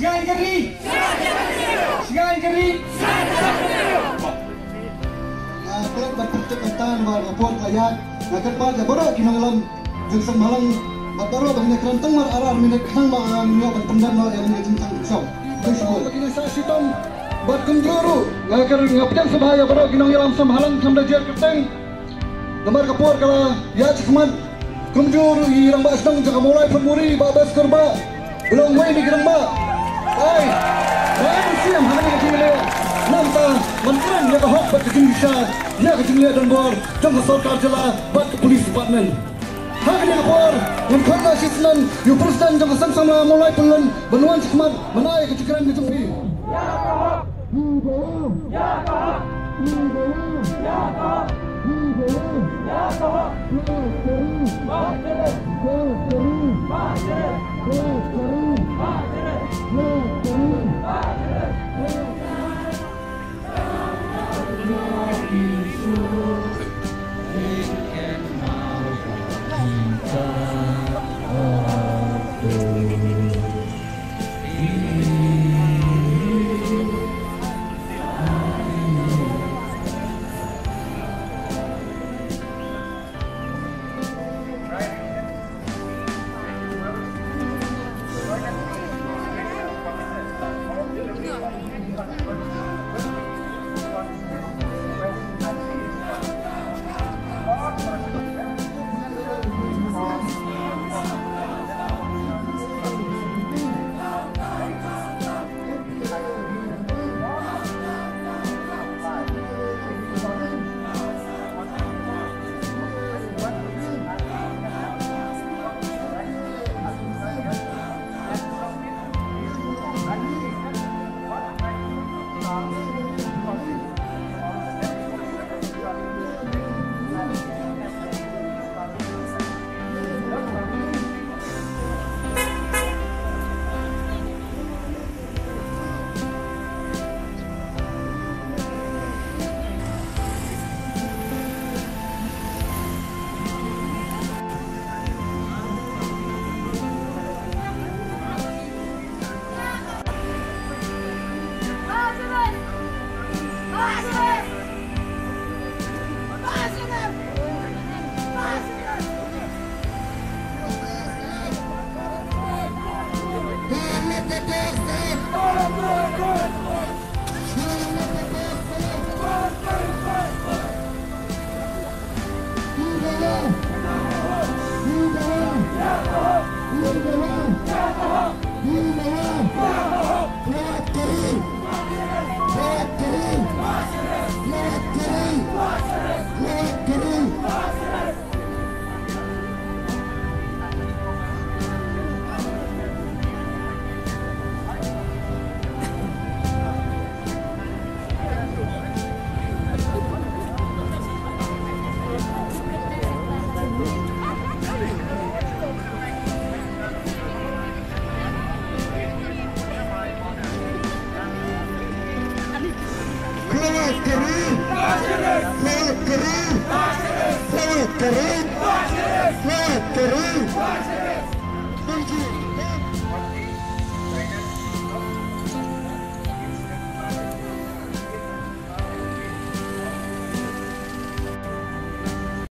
Sigayan Keri! Sigayan Keri! Kalau berkutik entan berapor kayak nakar bar jaboro kinangalam jinsang malang bataro bangnya kerantang mar arar minek hang ma nyo bantandam no yang jinsang so bismillah begini sa sitom bat kumjuru nakar ngapjang sabaya baro kinangalam samhalang kamda jer keteng gambar kapor kala ya cikman kumjuru irang ba asdang jaga mulai pemuri babas kurba belum mai digerang ba ai bae siam hamani kecil Namta menteri yang hak berkecil besar, yang kecil dan bor, jangka sarkar jala, bat polis department. Hak yang bor, menteri asisten, yang presiden jangka sama mulai pelan, benuan sekemat, menaik kecikaran di tepi. Kering,